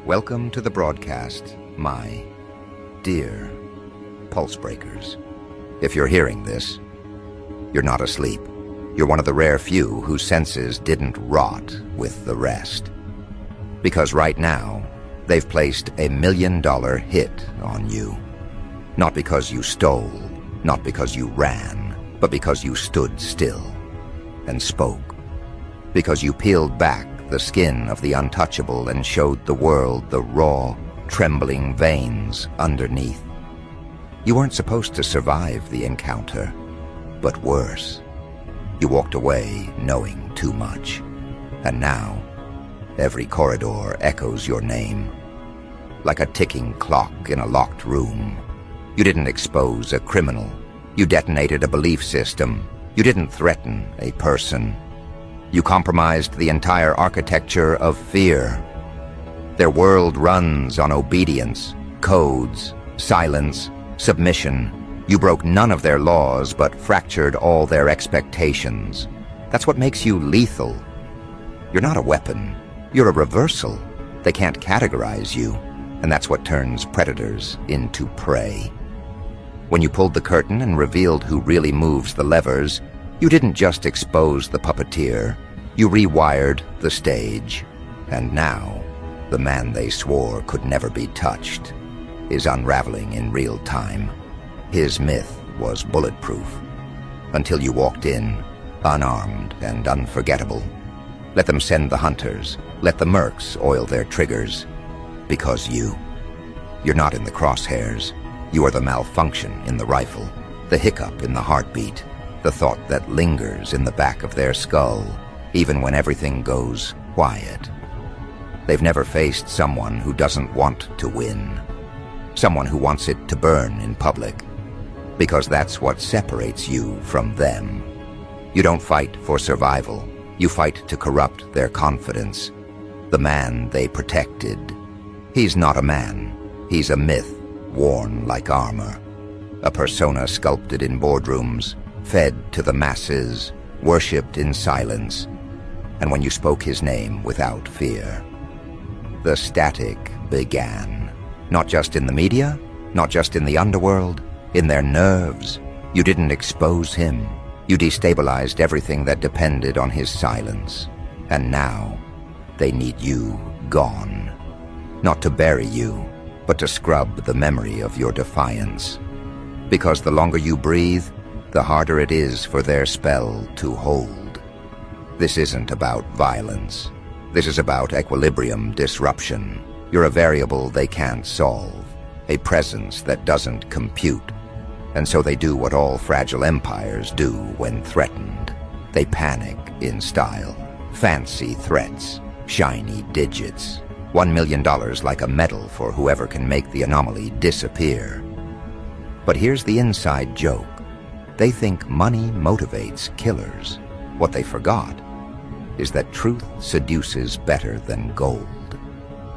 Welcome to the broadcast, my dear pulse breakers. If you're hearing this, you're not asleep. You're one of the rare few whose senses didn't rot with the rest. Because right now, they've placed $1 million hit on you. Not because you stole, not because you ran, but because you stood still and spoke. Because you peeled back the skin of the untouchable and showed the world the raw, trembling veins underneath. You weren't supposed to survive the encounter, but worse. You walked away knowing too much, and now every corridor echoes your name. Like a ticking clock in a locked room. You didn't expose a criminal. You detonated a belief system. You didn't threaten a person. You compromised the entire architecture of fear. Their world runs on obedience, codes, silence, submission. You broke none of their laws but fractured all their expectations. That's what makes you lethal. You're not a weapon. You're a reversal. They can't categorize you, and that's what turns predators into prey. When you pulled the curtain and revealed who really moves the levers, you didn't just expose the puppeteer, you rewired the stage. And now, the man they swore could never be touched is unraveling in real time. His myth was bulletproof, until you walked in, unarmed and unforgettable. Let them send the hunters, let the mercs oil their triggers, because you're not in the crosshairs. You are the malfunction in the rifle, the hiccup in the heartbeat, the thought that lingers in the back of their skull, even when everything goes quiet. They've never faced someone who doesn't want to win, someone who wants it to burn in public, because that's what separates you from them. You don't fight for survival. You fight to corrupt their confidence. The man they protected. He's not a man. He's a myth worn like armor. A persona sculpted in boardrooms, fed to the masses, worshipped in silence. And when you spoke his name without fear, the static began. Not just in the media, not just in the underworld, in their nerves. You didn't expose him. You destabilized everything that depended on his silence. And now, they need you gone. Not to bury you, but to scrub the memory of your defiance. Because the longer you breathe, the harder it is for their spell to hold. This isn't about violence. This is about equilibrium disruption. You're a variable they can't solve, a presence that doesn't compute. And so they do what all fragile empires do when threatened. They panic in style. Fancy threats, shiny digits. $1 million like a medal for whoever can make the anomaly disappear. But here's the inside joke. They think money motivates killers. What they forgot is that truth seduces better than gold.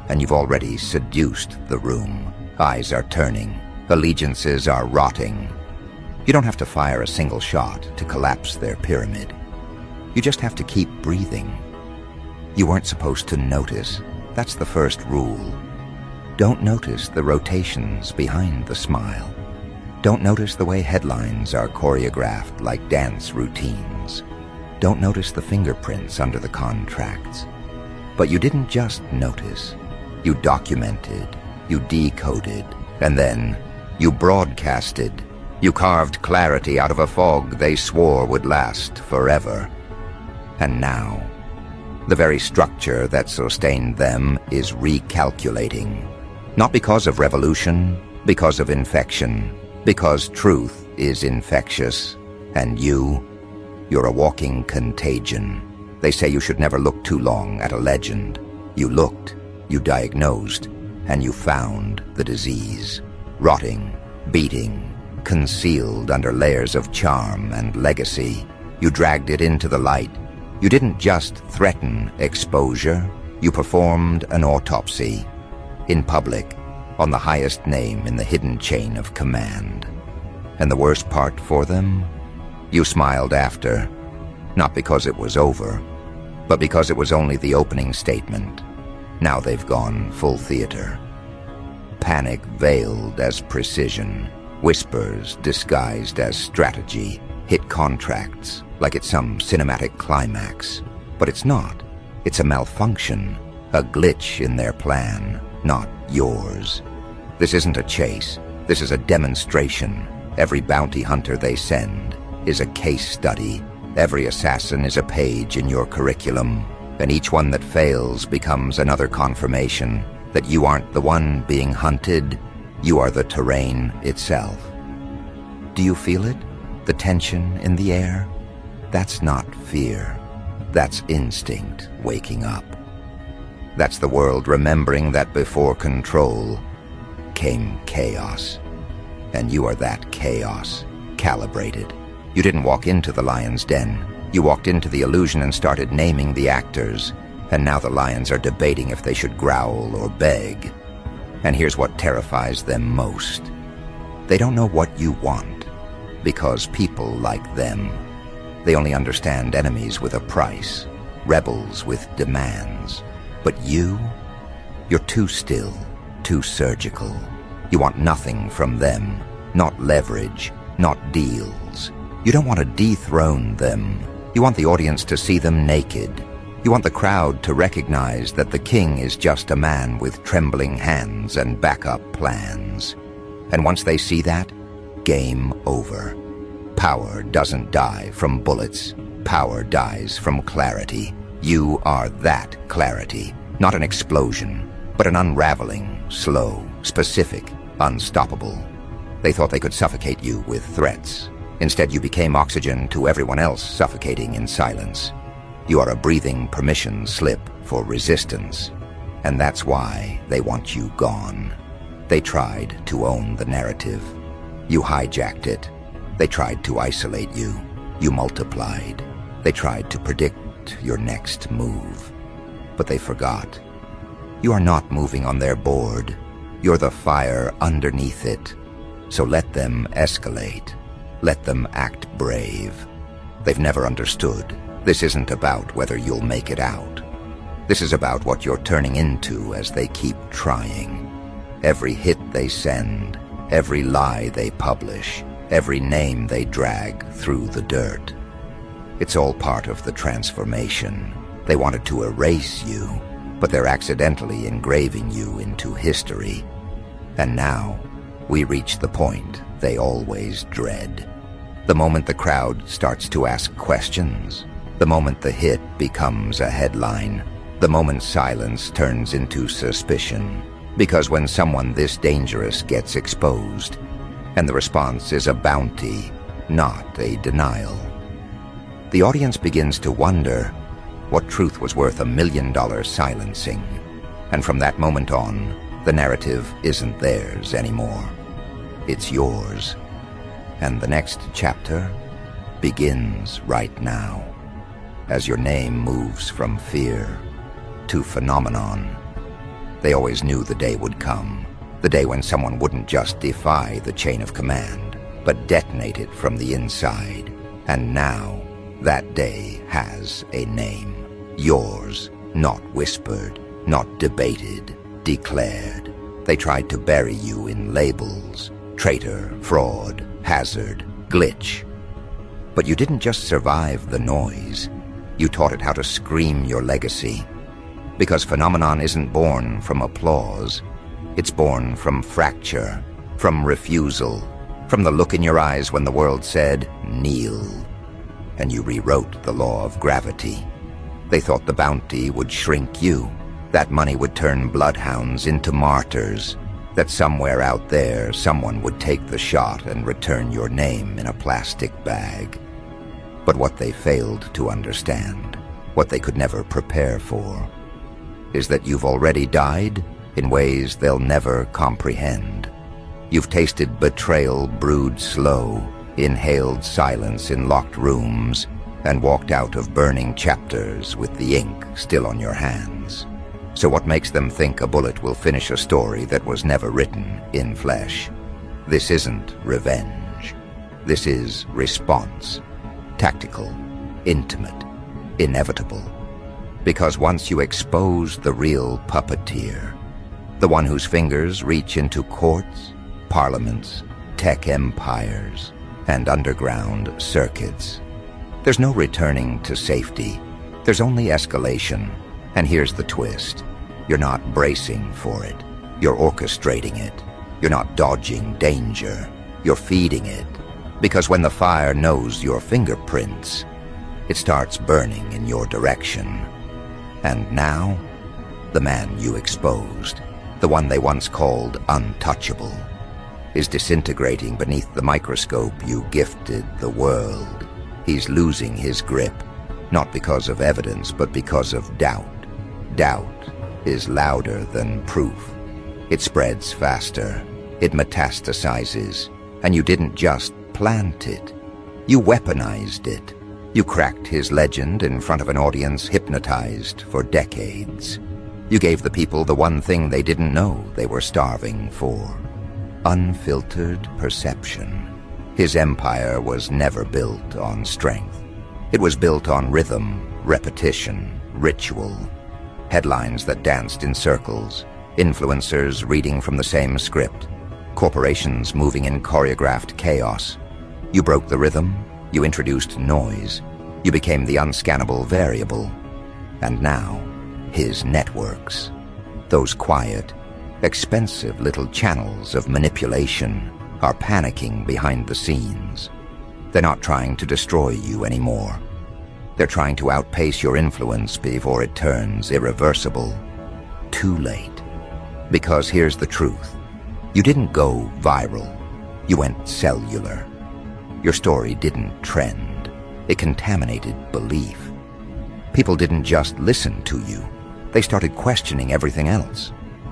And you've already seduced the room. Eyes are turning. Allegiances are rotting. You don't have to fire a single shot to collapse their pyramid. You just have to keep breathing. You weren't supposed to notice. That's the first rule. Don't notice the rotations behind the smile. Don't notice the way headlines are choreographed like dance routines. Don't notice the fingerprints under the contracts. But you didn't just notice. You documented, you decoded, and then you broadcasted. You carved clarity out of a fog they swore would last forever. And now, the very structure that sustained them is recalculating. Not because of revolution, because of infection, because truth is infectious. And you're a walking contagion. They say you should never look too long at a legend. You looked, you diagnosed, and you found the disease. Rotting, beating, concealed under layers of charm and legacy. You dragged it into the light. You didn't just threaten exposure. You performed an autopsy. In public, on the highest name in the hidden chain of command. And the worst part for them? You smiled after. Not because it was over, but because it was only the opening statement. Now they've gone full theater. Panic veiled as precision, whispers disguised as strategy, hit contracts like it's some cinematic climax. But it's not. It's a malfunction, a glitch in their plan, not yours. This isn't a chase. This is a demonstration. Every bounty hunter they send is a case study. Every assassin is a page in your curriculum, and each one that fails becomes another confirmation that you aren't the one being hunted, you are the terrain itself. Do you feel it? The tension in the air? That's not fear. That's instinct waking up. That's the world remembering that before control came chaos. And you are that chaos, calibrated. You didn't walk into the lion's den. You walked into the illusion and started naming the actors. And now the lions are debating if they should growl or beg. And here's what terrifies them most. They don't know what you want, because people like them. They only understand enemies with a price, rebels with demands. But you're too still, too surgical. You want nothing from them, not leverage, not deals. You don't want to dethrone them. You want the audience to see them naked. You want the crowd to recognize that the king is just a man with trembling hands and backup plans. And once they see that, game over. Power doesn't die from bullets. Power dies from clarity. You are that clarity. Not an explosion, but an unraveling, slow, specific, unstoppable. They thought they could suffocate you with threats. Instead, you became oxygen to everyone else suffocating in silence. You are a breathing permission slip for resistance. And that's why they want you gone. They tried to own the narrative. You hijacked it. They tried to isolate you. You multiplied. They tried to predict your next move. But they forgot. You are not moving on their board. You're the fire underneath it. So let them escalate. Let them act brave. They've never understood. This isn't about whether you'll make it out. This is about what you're turning into as they keep trying. Every hit they send, every lie they publish, every name they drag through the dirt. It's all part of the transformation. They wanted to erase you, but they're accidentally engraving you into history. And now, we reach the point they always dread. The moment the crowd starts to ask questions, the moment the hit becomes a headline, the moment silence turns into suspicion. Because when someone this dangerous gets exposed, and the response is a bounty, not a denial, the audience begins to wonder what truth was worth $1 million silencing. And from that moment on, the narrative isn't theirs anymore. It's yours. And the next chapter begins right now, as your name moves from fear to phenomenon. They always knew the day would come, the day when someone wouldn't just defy the chain of command, but detonate it from the inside. And now, that day has a name. Yours, not whispered, not debated, declared. They tried to bury you in labels: traitor, fraud, hazard, glitch. But you didn't just survive the noise. You taught it how to scream your legacy. Because phenomenon isn't born from applause. It's born from fracture, from refusal, from the look in your eyes when the world said, kneel. And you rewrote the law of gravity. They thought the bounty would shrink you. That money would turn bloodhounds into martyrs. That somewhere out there, someone would take the shot and return your name in a plastic bag. But what they failed to understand, what they could never prepare for, is that you've already died in ways they'll never comprehend. You've tasted betrayal brewed slow, inhaled silence in locked rooms, and walked out of burning chapters with the ink still on your hands. So what makes them think a bullet will finish a story that was never written in flesh? This isn't revenge. This is response. Tactical, intimate, inevitable. Because once you expose the real puppeteer, the one whose fingers reach into courts, parliaments, tech empires, and underground circuits, there's no returning to safety. There's only escalation. And here's the twist. You're not bracing for it. You're orchestrating it. You're not dodging danger. You're feeding it. Because when the fire knows your fingerprints, it starts burning in your direction. And now, the man you exposed, the one they once called untouchable, is disintegrating beneath the microscope you gifted the world. He's losing his grip, not because of evidence, but because of doubt. Doubt is louder than proof. It spreads faster. It metastasizes. And you didn't just plant it. You weaponized it. You cracked his legend in front of an audience hypnotized for decades. You gave the people the one thing they didn't know they were starving for. Unfiltered perception. His empire was never built on strength. It was built on rhythm, repetition, ritual. Headlines that danced in circles. Influencers reading from the same script. Corporations moving in choreographed chaos. You broke the rhythm. You introduced noise. You became the unscannable variable. And now, his networks. Those quiet, expensive little channels of manipulation are panicking behind the scenes. They're not trying to destroy you anymore. They're trying to outpace your influence before it turns irreversible. Too late. Because here's the truth. You didn't go viral. You went cellular. Your story didn't trend. It contaminated belief. People didn't just listen to you. They started questioning everything else.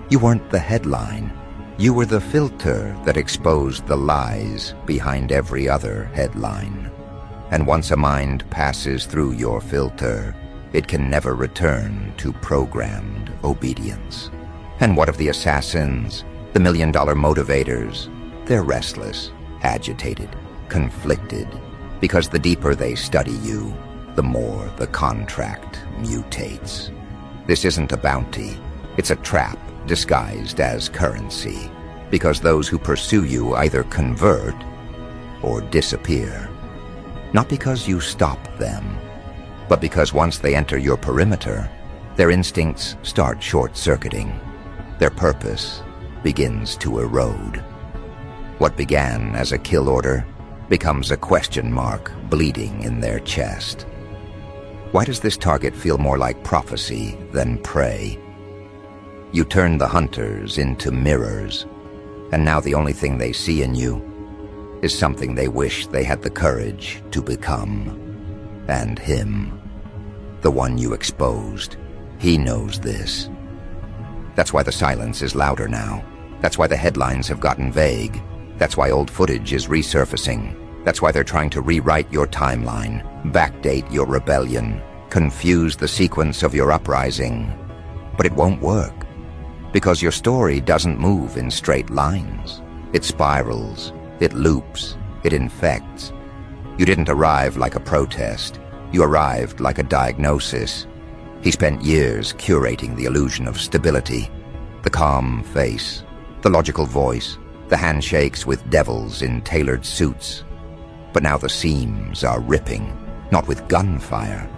You weren't the headline. You were the filter that exposed the lies behind every other headline. And once a mind passes through your filter, it can never return to programmed obedience. And what of the assassins, the million-dollar motivators? They're restless, agitated, conflicted, because the deeper they study you, the more the contract mutates. This isn't a bounty. It's a trap disguised as currency, because those who pursue you either convert or disappear. Not because you stop them, but because once they enter your perimeter, their instincts start short-circuiting. Their purpose begins to erode. What began as a kill order becomes a question mark bleeding in their chest. Why does this target feel more like prophecy than prey? You turn the hunters into mirrors, and now the only thing they see in you is something they wish they had the courage to become. And him, the one you exposed, he knows this. That's why the silence is louder now. That's why the headlines have gotten vague. That's why old footage is resurfacing. That's why they're trying to rewrite your timeline, backdate your rebellion, confuse the sequence of your uprising. But it won't work, because your story doesn't move in straight lines. It spirals, it loops, it infects. You didn't arrive like a protest. You arrived like a diagnosis. He spent years curating the illusion of stability, the calm face, the logical voice, the handshakes with devils in tailored suits. But now the seams are ripping, not with gunfire,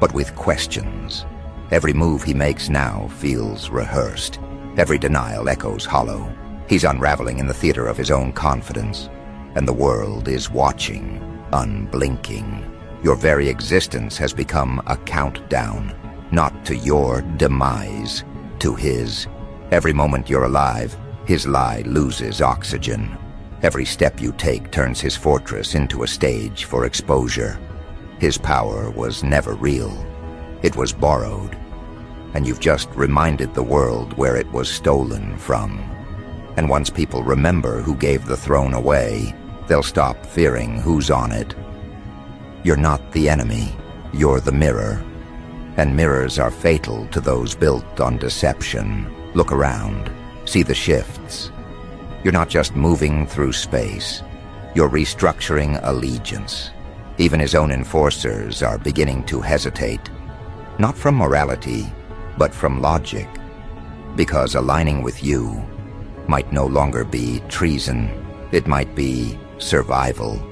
but with questions. Every move he makes now feels rehearsed. Every denial echoes hollow. He's unraveling in the theater of his own confidence, and the world is watching, unblinking. Your very existence has become a countdown, not to your demise, to his. Every moment you're alive, his lie loses oxygen. Every step you take turns his fortress into a stage for exposure. His power was never real. It was borrowed. And you've just reminded the world where it was stolen from. And once people remember who gave the throne away, they'll stop fearing who's on it. You're not the enemy. You're the mirror. And mirrors are fatal to those built on deception. Look around. See the shifts. You're not just moving through space. You're restructuring allegiance. Even his own enforcers are beginning to hesitate. Not from morality, but from logic. Because aligning with you might no longer be treason. It might be survival.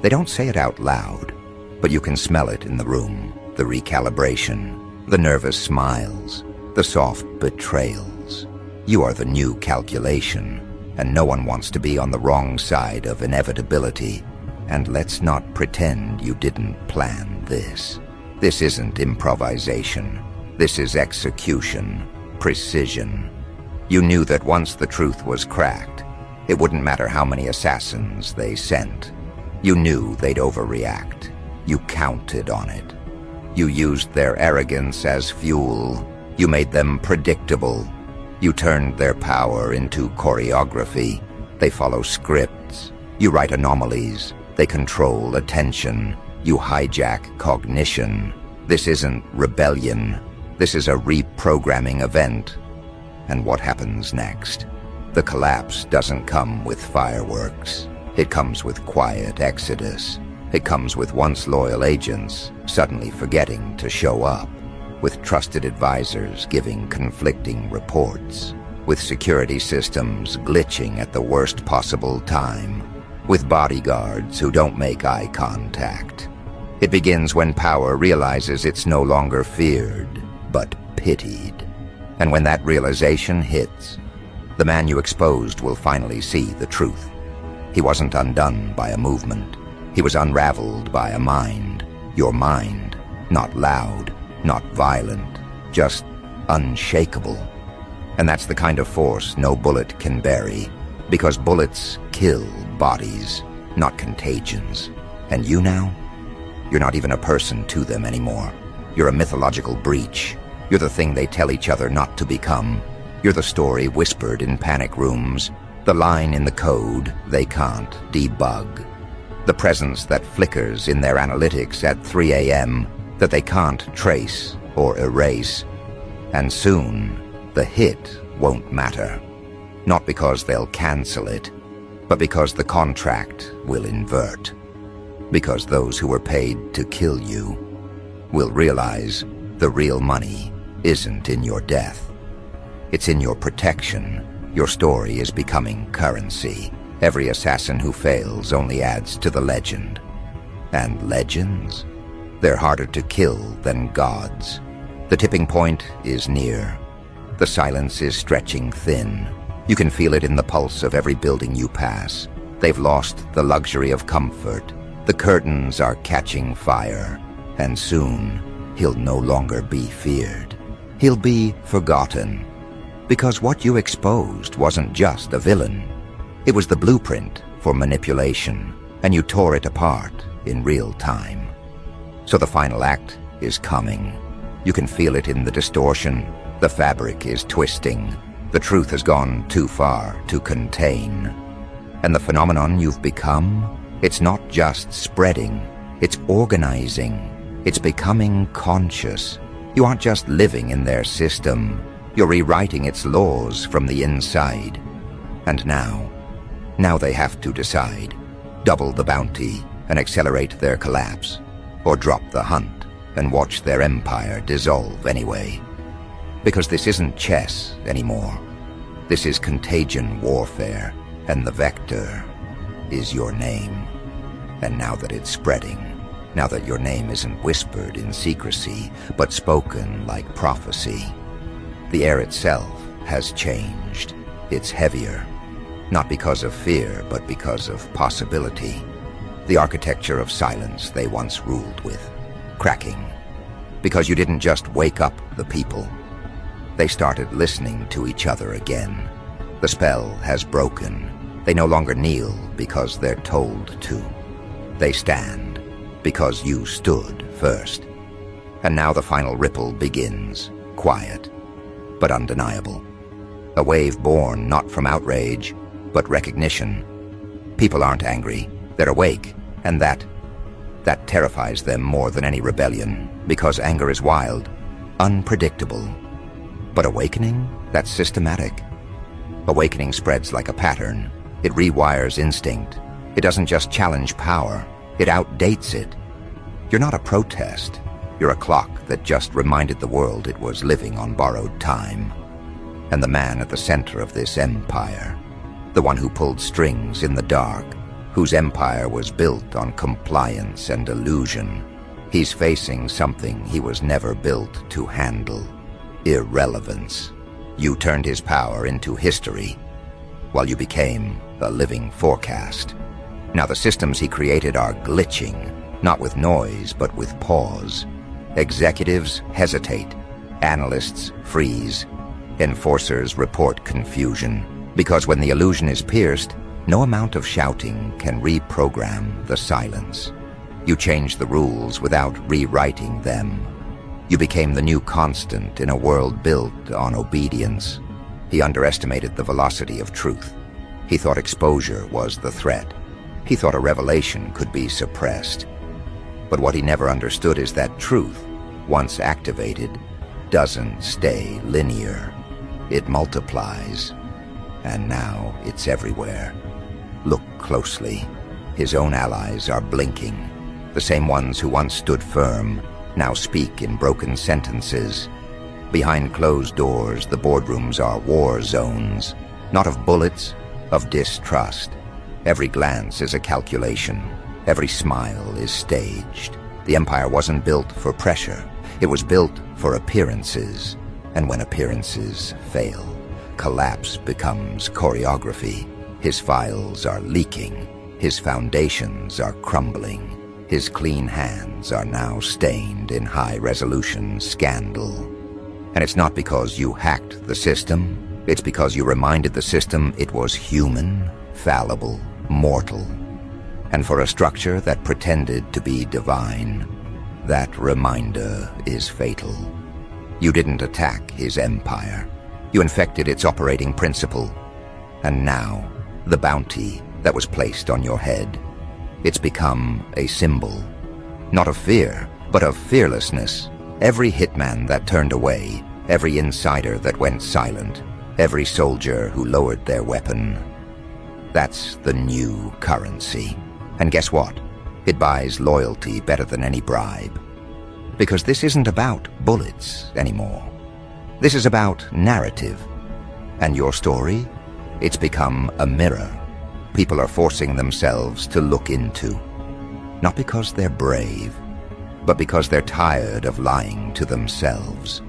They don't say it out loud, but you can smell it in the room. The recalibration, the nervous smiles, the soft betrayals. You are the new calculation, and no one wants to be on the wrong side of inevitability. And let's not pretend you didn't plan this. This isn't improvisation. This is execution, precision. You knew that once the truth was cracked, it wouldn't matter how many assassins they sent. You knew they'd overreact. You counted on it. You used their arrogance as fuel. You made them predictable. You turned their power into choreography. They follow scripts. You write anomalies. They control attention. You hijack cognition. This isn't rebellion. This is a reprogramming event. And what happens next? The collapse doesn't come with fireworks. It comes with quiet exodus. It comes with once loyal agents suddenly forgetting to show up, with trusted advisors giving conflicting reports, with security systems glitching at the worst possible time, with bodyguards who don't make eye contact. It begins when power realizes it's no longer feared, but pitied. And when that realization hits, the man you exposed will finally see the truth. He wasn't undone by a movement. He was unraveled by a mind. Your mind, not loud, not violent, just unshakable. And that's the kind of force no bullet can bury, because bullets kill bodies, not contagions. And you now? You're not even a person to them anymore. You're a mythological breach. You're the thing they tell each other not to become. You're the story whispered in panic rooms, the line in the code they can't debug, the presence that flickers in their analytics at 3 a.m. that they can't trace or erase. And soon, the hit won't matter. Not because they'll cancel it, but because the contract will invert. Because those who were paid to kill you will realize the real money isn't in your death. It's in your protection. Your story is becoming currency. Every assassin who fails only adds to the legend. And legends? They're harder to kill than gods. The tipping point is near. The silence is stretching thin. You can feel it in the pulse of every building you pass. They've lost the luxury of comfort. The curtains are catching fire. And soon, he'll no longer be feared. He'll be forgotten. Because what you exposed wasn't just a villain. It was the blueprint for manipulation, and you tore it apart in real time. So the final act is coming. You can feel it in the distortion. The fabric is twisting. The truth has gone too far to contain. And the phenomenon you've become, it's not just spreading, it's organizing. It's becoming conscious. You aren't just living in their system. You're rewriting its laws from the inside. And now they have to decide. Double the bounty and accelerate their collapse, or drop the hunt and watch their empire dissolve anyway. Because this isn't chess anymore. This is contagion warfare, and the vector is your name. And now that it's spreading, now that your name isn't whispered in secrecy, but spoken like prophecy, the air itself has changed. It's heavier, not because of fear, but because of possibility. The architecture of silence they once ruled with, cracking. Because you didn't just wake up the people. They started listening to each other again. The spell has broken. They no longer kneel because they're told to. They stand because you stood first. And now the final ripple begins, quiet, but undeniable. A wave born not from outrage, but recognition. People aren't angry, they're awake, and that terrifies them more than any rebellion, because anger is wild, unpredictable. But awakening, that's systematic. Awakening spreads like a pattern. It rewires instinct. It doesn't just challenge power, it outdates it. You're not a protest, You're a clock that just reminded the world it was living on borrowed time. And the man at the center of this empire, the one who pulled strings in the dark, whose empire was built on compliance and illusion, he's facing something he was never built to handle: irrelevance. You turned his power into history, while you became a living forecast. Now the systems he created are glitching, not with noise, but with pause. Executives hesitate, analysts freeze, enforcers report confusion, because when the illusion is pierced, no amount of shouting can reprogram the silence. You changed the rules without rewriting them. You became the new constant in a world built on obedience. He underestimated the velocity of truth. He thought exposure was the threat. He thought a revelation could be suppressed. But what he never understood is that truth, once activated, doesn't stay linear. It multiplies, and now it's everywhere. Look closely. His own allies are blinking. The same ones who once stood firm now speak in broken sentences. Behind closed doors, the boardrooms are war zones, not of bullets, of distrust. Every glance is a calculation. Every smile is staged. The empire wasn't built for pressure. It was built for appearances. And when appearances fail, collapse becomes choreography. His files are leaking. His foundations are crumbling. His clean hands are now stained in high-resolution scandal. And it's not because you hacked the system. It's because you reminded the system it was human, fallible, mortal. And for a structure that pretended to be divine, that reminder is fatal. You didn't attack his empire. You infected its operating principle. And now, the bounty that was placed on your head, it's become a symbol, not of fear, but of fearlessness. Every hitman that turned away, every insider that went silent, every soldier who lowered their weapon, that's the new currency. And guess what? It buys loyalty better than any bribe. Because this isn't about bullets anymore. This is about narrative. And your story? It's become a mirror people are forcing themselves to look into. Not because they're brave, but because they're tired of lying to themselves.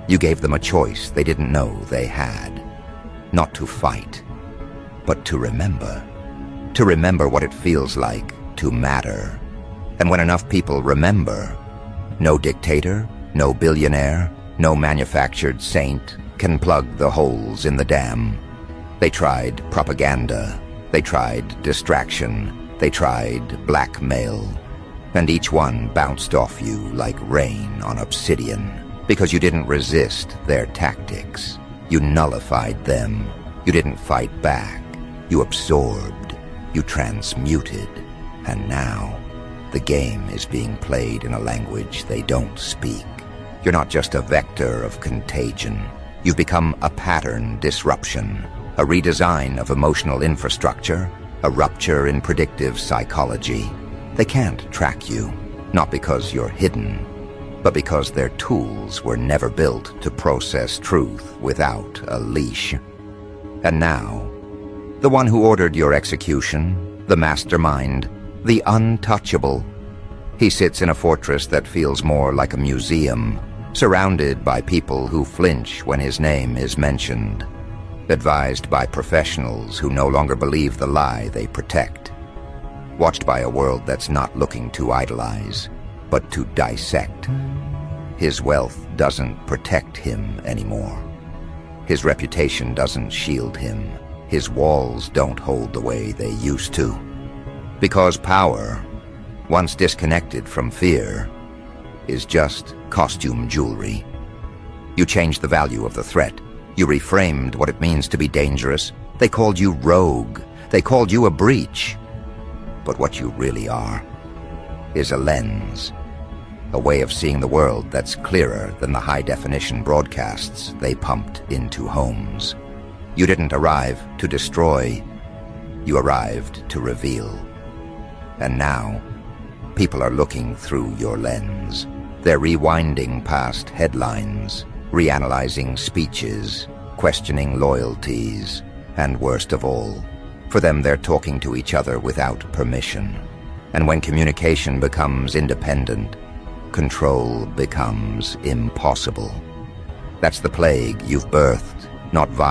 You gave them a choice they didn't know they had. Not to fight, but to remember. To remember what it feels like to matter. And when enough people remember, no dictator, no billionaire, no manufactured saint can plug the holes in the dam. They tried propaganda. They tried distraction. They tried blackmail. And each one bounced off you like rain on obsidian because you didn't resist their tactics. You nullified them. You didn't fight back. You absorbed. You transmuted. And now, the game is being played in a language they don't speak. You're not just a vector of contagion. You've become a pattern disruption, a redesign of emotional infrastructure, a rupture in predictive psychology. They can't track you, not because you're hidden, but because their tools were never built to process truth without a leash. And now, the one who ordered your execution, the mastermind, the untouchable, he sits in a fortress that feels more like a museum, surrounded by people who flinch when his name is mentioned, advised by professionals who no longer believe the lie they protect, watched by a world that's not looking to idolize, but to dissect. His wealth doesn't protect him anymore. His reputation doesn't shield him. His walls don't hold the way they used to. Because power, once disconnected from fear, is just costume jewelry. You changed the value of the threat. You reframed what it means to be dangerous. They called you rogue. They called you a breach. But what you really are is a lens, a way of seeing the world that's clearer than the high-definition broadcasts they pumped into homes. You didn't arrive to destroy. You arrived to reveal. And now, people are looking through your lens. They're rewinding past headlines, reanalyzing speeches, questioning loyalties, and worst of all, for them they're talking to each other without permission. And when communication becomes independent, control becomes impossible. That's the plague you've birthed, not violence.